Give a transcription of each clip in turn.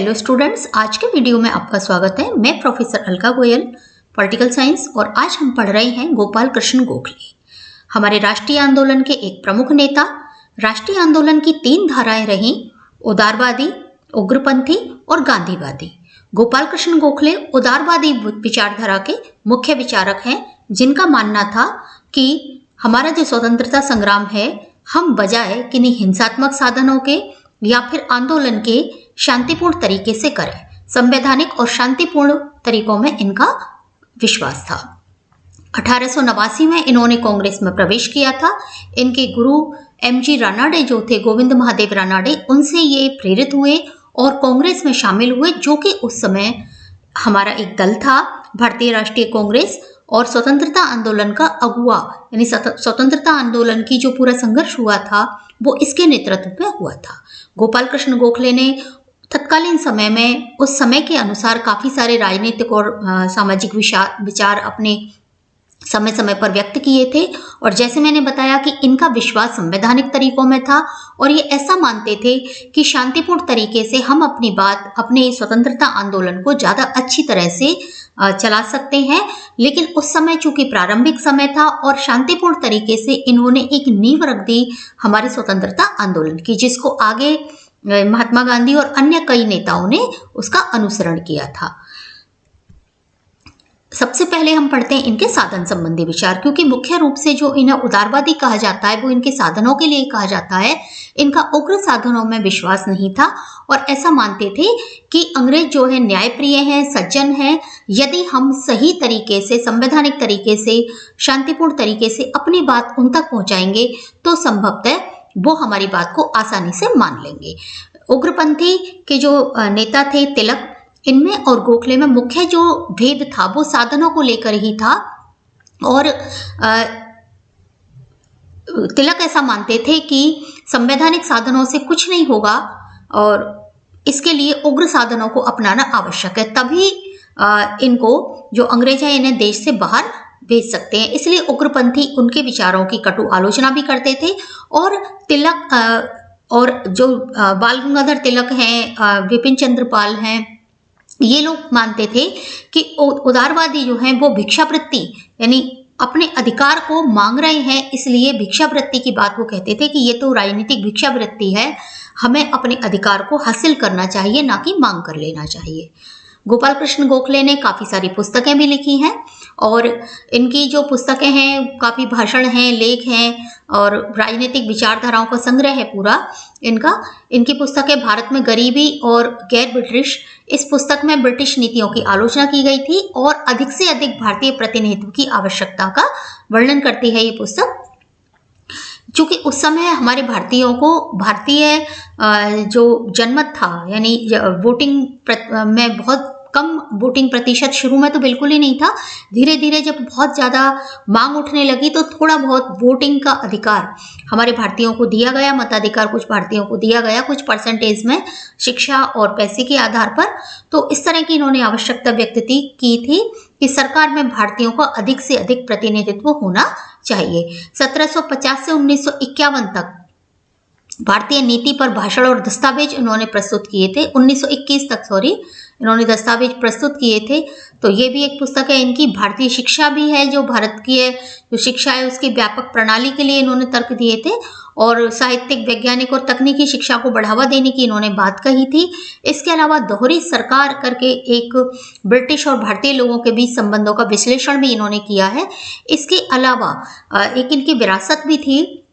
Hello students, आज के video में आपका स्वागत है। मैं professor Alka Goyal, political science, और आज हम पढ़ रहे हैं गोपाल कृष्ण गोखले, हमारे राष्ट्रीय आंदोलन के एक प्रमुख नेता। राष्ट्रीय आंदोलन की 3 धाराएं रहीं: उदारवादी, उग्रपंथी और गांधीवादी। गोपाल कृष्ण गोखले उदारवादी विचारधारा के मुख्य विचारक हैं, जिनका मानना था कि हमारा जो स्वतंत्रता संग्राम है, हम बजाय किन्हीं हिंसात्मक साधनों के या फिर आंदोलन के शांतिपूर्ण तरीके से करें। संवैधानिक और शांतिपूर्ण तरीकों में इनका विश्वास था। 1889 में इन्होंने कांग्रेस में प्रवेश किया था। इनके गुरु MG रानाडे जो थे, गोविंद महादेव रानाडे, उनसे ये प्रेरित हुए और कांग्रेस में शामिल हुए, जो कि उस समय हमारा एक दल था, भारतीय राष्ट्रीय कांग्रेस, और स्वतंत्रता आंदोलन का अगुवा, यानी स्वतंत्रता आंदोलन की जो पूरा संघर्ष हुआ था वो इसके नेतृत्व में हुआ था। गोपाल कृष्ण गोखले ने तत्कालीन समय में उस समय के अनुसार काफी सारे राजनीतिक और सामाजिक विचार अपने समय समय पर व्यक्त किए थे, और जैसे मैंने बताया कि इनका विश्वास संवैधानिक तरीकों में था और ये ऐसा मानते थे कि शांतिपूर्ण तरीके से हम अपनी बात, अपने स्वतंत्रता आंदोलन को ज्यादा अच्छी तरह से चला सकते हैं। लेकिन उस समय चूंकि प्रारंभिक समय था और शांतिपूर्ण तरीके से इन्होंने एक नींव रख दी हमारे स्वतंत्रता आंदोलन की, जिसको आगे महात्मा गांधी और अन्य कई नेताओं ने उसका अनुसरण किया था। सबसे पहले हम पढ़ते हैं इनके साधन संबंधी विचार, क्योंकि मुख्य रूप से जो इन्हें उदारवादी कहा जाता है वो इनके साधनों के लिए कहा जाता है। इनका उग्र साधनों में विश्वास नहीं था और ऐसा मानते थे कि अंग्रेज जो है न्यायप्रिय हैं, सज्जन हैं। यदि हम सही तरीके से, संवैधानिक तरीके से, शांतिपूर्ण तरीके से अपनी बात उन तक पहुंचाएंगे तो संभवतः वो हमारी बात को आसानी से मान लेंगे। उग्रपंथी के जो नेता थे तिलक, इनमें और गोखले में मुख्य जो भेद था वो साधनों को लेकर ही था। और तिलक ऐसा मानते थे कि संवैधानिक साधनों से कुछ नहीं होगा और इसके लिए उग्र साधनों को अपनाना आवश्यक है, तभी इनको जो अंग्रेज हैं इन्हें देश से बाहर भेज सकते हैं। इसलिए उग्रपंथी उनके विचारों की कटु आलोचना भी करते थे। और तिलक और जो बाल गंगाधर तिलक हैं, विपिन चंद्र पाल हैं, ये लोग मानते थे कि उदारवादी जो हैं वो भिक्षावृत्ति, यानी अपने अधिकार को मांग रहे हैं, इसलिए भिक्षावृत्ति की बात वो कहते थे कि ये तो राजनीतिक भिक्षावृत्ति है, हमें अपने अधिकार को हासिल करना चाहिए, ना कि मांग कर लेना चाहिए। गोपाल कृष्ण गोखले ने काफ़ी सारी पुस्तकें भी लिखी हैं और इनकी जो पुस्तकें हैं, काफ़ी भाषण हैं, लेख हैं और राजनीतिक विचारधाराओं का संग्रह है पूरा इनका। इनकी पुस्तकें भारत में गरीबी और गैर ब्रिटिश, इस पुस्तक में ब्रिटिश नीतियों की आलोचना की गई थी और अधिक से अधिक भारतीय प्रतिनिधित्व की आवश्यकता का वर्णन करती है ये पुस्तक। चूंकि उस समय हमारे भारतीयों को भारतीय जो जनमत था, यानी वोटिंग में बहुत कम वोटिंग प्रतिशत, शुरू में तो बिल्कुल ही नहीं था, धीरे धीरे जब बहुत ज़्यादा मांग उठने लगी तो थोड़ा बहुत वोटिंग का अधिकार हमारे भारतीयों को दिया गया, मताधिकार कुछ भारतीयों को दिया गया, कुछ परसेंटेज में, शिक्षा और पैसे के आधार पर। तो इस तरह की इन्होंने आवश्यकता व्यक्त की थी कि सरकार में भारतीयों का अधिक से अधिक प्रतिनिधित्व होना चाहिए। 1750 से 1951 तक भारतीय नीति पर भाषण और दस्तावेज इन्होंने प्रस्तुत किए थे। 1921 तक इन्होंने दस्तावेज प्रस्तुत किए थे। तो ये भी एक पुस्तक है इनकी। भारतीय शिक्षा भी है, जो भारत की जो शिक्षा है उसकी व्यापक प्रणाली के लिए इन्होंने तर्क दिए थे, और साहित्यिक, वैज्ञानिक और तकनीकी शिक्षा को बढ़ावा देने की इन्होंने बात कही थी। इसके अलावा दोहरी सरकार करके एक ब्रिटिश और भारतीय लोगों के बीच संबंधों का विश्लेषण भी इन्होंने किया है। इसके अलावा एक इनकी विरासत भी थी।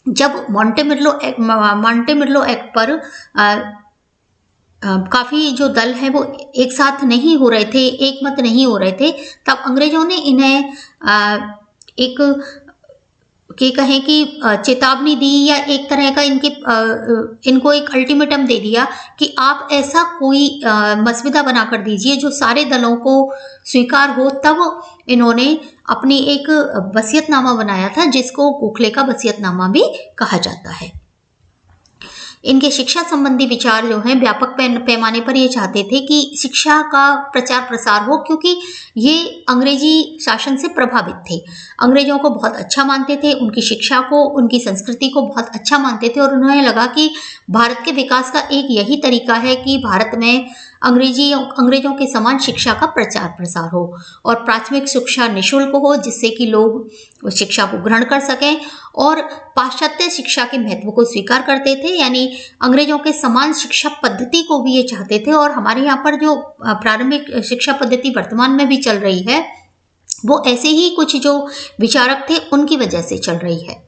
जब मॉन्टेमिर्लो एक्ट पर काफ़ी जो दल है वो एक साथ नहीं हो रहे थे, एक मत नहीं हो रहे थे, तब अंग्रेजों ने इन्हें कहें कि चेतावनी दी, या एक तरह का इनको एक अल्टीमेटम दे दिया कि आप ऐसा कोई मसविदा बना कर दीजिए जो सारे दलों को स्वीकार हो। तब इन्होंने अपनी एक वसीयतनामा बनाया था, जिसको गोखले का वसीयतनामा भी कहा जाता है। इनके शिक्षा संबंधी विचार जो हैं व्यापक पैमाने पर ये चाहते थे कि शिक्षा का प्रचार प्रसार हो, क्योंकि ये अंग्रेजी शासन से प्रभावित थे। अंग्रेजों को बहुत अच्छा मानते थे, उनकी शिक्षा को, उनकी संस्कृति को बहुत अच्छा मानते थे और उन्हें लगा कि भारत के विकास का एक यही तरीका है कि भारत में अंग्रेजों के समान शिक्षा का प्रचार प्रसार हो और प्राथमिक शिक्षा निःशुल्क हो, जिससे कि लोग उस शिक्षा को ग्रहण कर सकें और पाश्चात्य शिक्षा के महत्व को स्वीकार करते थे। यानी अंग्रेजों के समान शिक्षा पद्धति को भी ये चाहते थे और हमारे यहाँ पर जो प्रारंभिक शिक्षा पद्धति वर्तमान में भी चल रही है वो ऐसे ही कुछ जो विचारक थे उनकी वजह से चल रही है।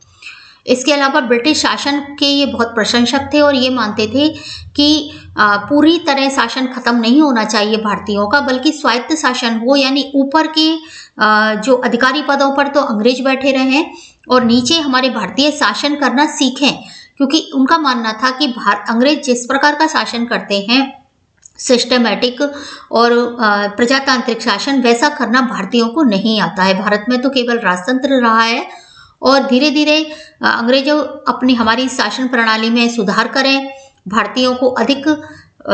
इसके अलावा ब्रिटिश शासन के ये बहुत प्रशंसक थे और ये मानते थे कि पूरी तरह शासन खत्म नहीं होना चाहिए भारतीयों का, बल्कि स्वायत्त शासन हो, यानी ऊपर के जो अधिकारी पदों पर तो अंग्रेज बैठे रहें और नीचे हमारे भारतीय शासन करना सीखें, क्योंकि उनका मानना था कि अंग्रेज जिस प्रकार का शासन करते हैं सिस्टमैटिक और प्रजातांत्रिक शासन, वैसा करना भारतीयों को नहीं आता है। भारत में तो केवल राजतंत्र रहा है और धीरे धीरे अंग्रेजों अपनी हमारी शासन प्रणाली में सुधार करें, भारतीयों को अधिक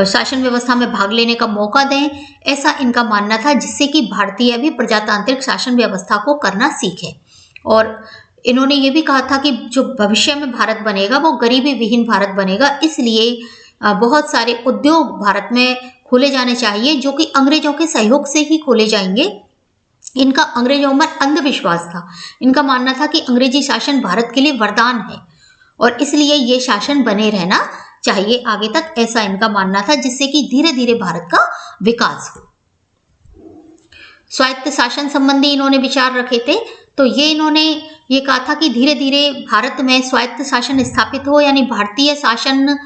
शासन व्यवस्था में भाग लेने का मौका दें, ऐसा इनका मानना था, जिससे कि भारतीय भी प्रजातांत्रिक शासन व्यवस्था को करना सीखें। और इन्होंने ये भी कहा था कि जो भविष्य में भारत बनेगा वो गरीबी विहीन भारत बनेगा, इसलिए बहुत सारे उद्योग भारत में खोले जाने चाहिए जो कि अंग्रेजों के सहयोग से ही खोले जाएंगे। इनका अंग्रेजों में अंधविश्वास था, इनका मानना था कि अंग्रेजी शासन भारत के लिए वरदान है और इसलिए ये शासन बने रहना चाहिए आगे तक, ऐसा इनका मानना था, जिससे कि धीरे धीरे भारत का विकास हो। स्वायत्त शासन संबंधी इन्होंने विचार रखे थे, तो इन्होंने ये कहा था कि धीरे धीरे भारत में स्वायत्त शासन स्थापित हो, यानी भारतीय शासन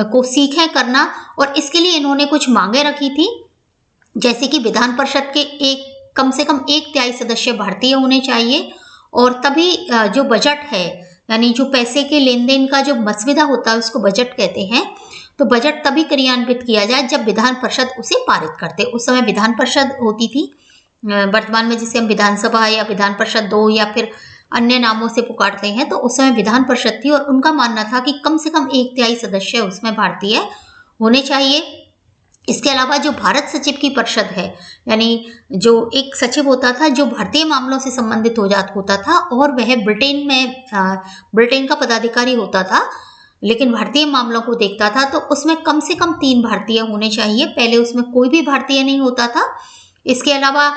को सीखें करना, और इसके लिए इन्होंने कुछ मांगे रखी थी, जैसे कि विधान परिषद के कम से कम 1/3 सदस्य भारतीय होने चाहिए और तभी जो बजट है, यानी जो पैसे के लेन देन का जो मसविदा होता है उसको बजट कहते हैं, तो बजट तभी क्रियान्वित किया जाए जब विधान परिषद उसे पारित करते। उस समय विधान परिषद होती थी, वर्तमान में जिसे हम विधानसभा या विधान परिषद 2 या फिर अन्य नामों से पुकारते हैं, तो उस समय विधान परिषद थी और उनका मानना था कि कम से कम 1/3 सदस्य उसमें भारतीय होने चाहिए। इसके अलावा जो भारत सचिव की परिषद है, यानी जो एक सचिव होता था जो भारतीय मामलों से संबंधित होता था और वह ब्रिटेन का पदाधिकारी होता था, लेकिन भारतीय मामलों को देखता था, तो उसमें कम से कम 3 भारतीय होने चाहिए। पहले उसमें कोई भी भारतीय नहीं होता था। इसके अलावा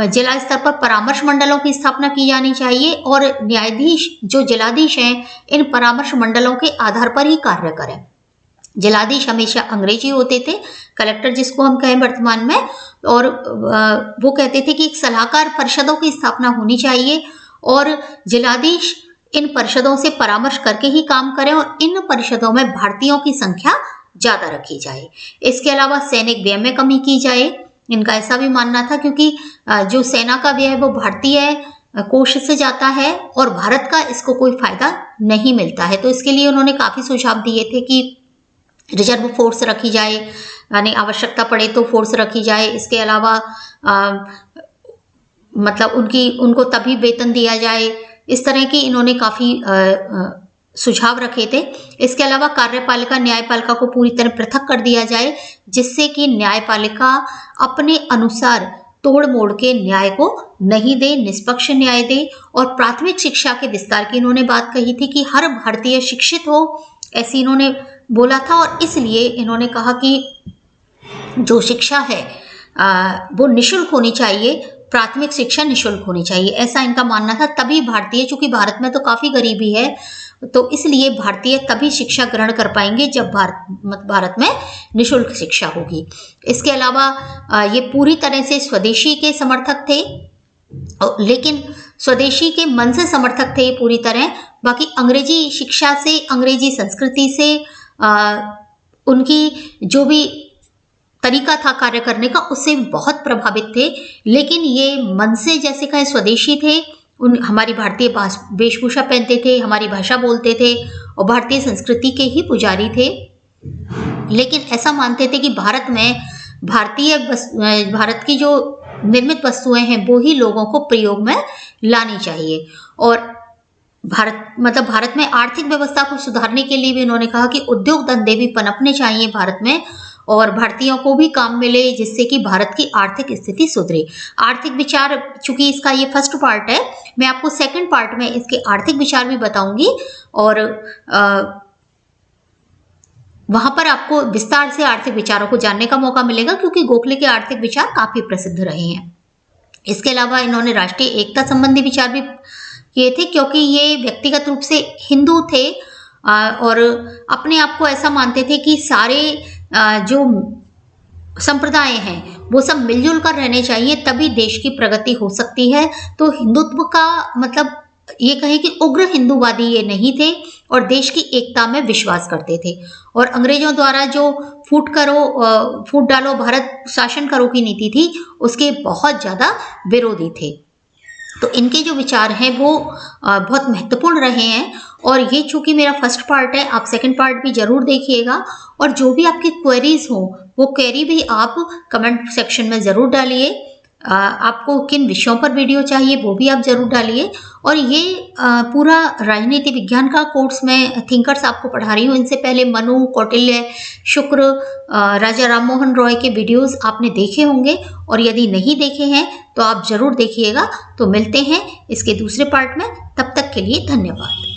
जिला स्तर पर परामर्श मंडलों की स्थापना की जानी चाहिए और न्यायाधीश जो जिलाधीश हैं इन परामर्श मंडलों के आधार पर ही कार्य करें। जिलाधीश हमेशा अंग्रेजी होते थे, कलेक्टर जिसको हम कहें वर्तमान में, और वो कहते थे कि एक सलाहकार परिषदों की स्थापना होनी चाहिए और जिलाधीश इन परिषदों से परामर्श करके ही काम करें और इन परिषदों में भारतीयों की संख्या ज्यादा रखी जाए। इसके अलावा सैनिक व्यय में कमी की जाए, इनका ऐसा भी मानना था, क्योंकि जो सेना का व्यय है वो भारतीय कोष से जाता है और भारत का इसको कोई फायदा नहीं मिलता है। तो इसके लिए उन्होंने काफी सुझाव दिए थे कि रिजर्व फोर्स रखी जाए, यानी आवश्यकता पड़े तो फोर्स रखी जाए। इसके अलावा मतलब उनको तभी वेतन दिया जाए, इस तरह की इन्होंने काफी सुझाव रखे थे। इसके अलावा कार्यपालिका न्यायपालिका को पूरी तरह पृथक कर दिया जाए, जिससे कि न्यायपालिका अपने अनुसार तोड़ मोड़ के न्याय को नहीं दे, निष्पक्ष न्याय दे। और प्राथमिक शिक्षा के विस्तार की इन्होंने बात कही थी कि हर भारतीय शिक्षित हो, ऐसी इन्होंने बोला था। और इसलिए इन्होंने कहा कि जो शिक्षा है वो निःशुल्क होनी चाहिए, प्राथमिक शिक्षा निःशुल्क होनी चाहिए, ऐसा इनका मानना था। तभी भारतीय, चूंकि भारत में तो काफी गरीबी है, तो इसलिए भारतीय तभी शिक्षा ग्रहण कर पाएंगे जब भारत में निःशुल्क शिक्षा होगी। इसके अलावा ये पूरी तरह से स्वदेशी के समर्थक थे, लेकिन स्वदेशी के मन से समर्थक थे ये पूरी तरह। बाकी अंग्रेजी शिक्षा से, अंग्रेजी संस्कृति से उनकी जो भी तरीका था कार्य करने का, उससे बहुत प्रभावित थे, लेकिन ये मन से जैसे कहे स्वदेशी थे। हमारी भारतीय वेशभूषा पहनते थे, हमारी भाषा बोलते थे और भारतीय संस्कृति के ही पुजारी थे, लेकिन ऐसा मानते थे कि भारत में भारत की जो निर्मित वस्तुएं हैं वो ही लोगों को प्रयोग में लानी चाहिए। और भारत में आर्थिक व्यवस्था को सुधारने के लिए भी इन्होंने कहा कि उद्योग धंधे भी पनपने चाहिए भारत में और भारतीयों को भी काम मिले, जिससे कि भारत की आर्थिक स्थिति सुधरे। आर्थिक विचार, चूंकि इसका ये फर्स्ट पार्ट है, मैं आपको सेकंड पार्ट में इसके आर्थिक विचार भी बताऊंगी और वहां पर आपको विस्तार से आर्थिक विचारों को जानने का मौका मिलेगा, क्योंकि गोखले के आर्थिक विचार काफी प्रसिद्ध रहे हैं। इसके अलावा इन्होंने राष्ट्रीय एकता संबंधी विचार भी किए थे, क्योंकि ये व्यक्तिगत रूप से हिंदू थे और अपने आप को ऐसा मानते थे कि सारे जो संप्रदाय हैं वो सब मिलजुल कर रहने चाहिए, तभी देश की प्रगति हो सकती है। तो हिंदुत्व का मतलब ये कहे कि उग्र हिंदूवादी ये नहीं थे और देश की एकता में विश्वास करते थे। और अंग्रेजों द्वारा जो फूट डालो भारत शासन करो की नीति थी, उसके बहुत ज्यादा विरोधी थे। तो इनके जो विचार हैं वो बहुत महत्वपूर्ण रहे हैं। और ये चूंकि मेरा फर्स्ट पार्ट है, आप सेकंड पार्ट भी जरूर देखिएगा। और जो भी आपकी क्वेरीज हो वो क्वेरी भी आप कमेंट सेक्शन में जरूर डालिए। आपको किन विषयों पर वीडियो चाहिए वो भी आप जरूर डालिए। और ये पूरा राजनीति विज्ञान का कोर्स मैं थिंकर्स आपको पढ़ा रही हूँ। इनसे पहले मनु, कौटिल्य, शुक्र, राजा राम मोहन रॉय के वीडियोस आपने देखे होंगे, और यदि नहीं देखे हैं तो आप जरूर देखिएगा। तो मिलते हैं इसके दूसरे पार्ट में, तब तक के लिए धन्यवाद।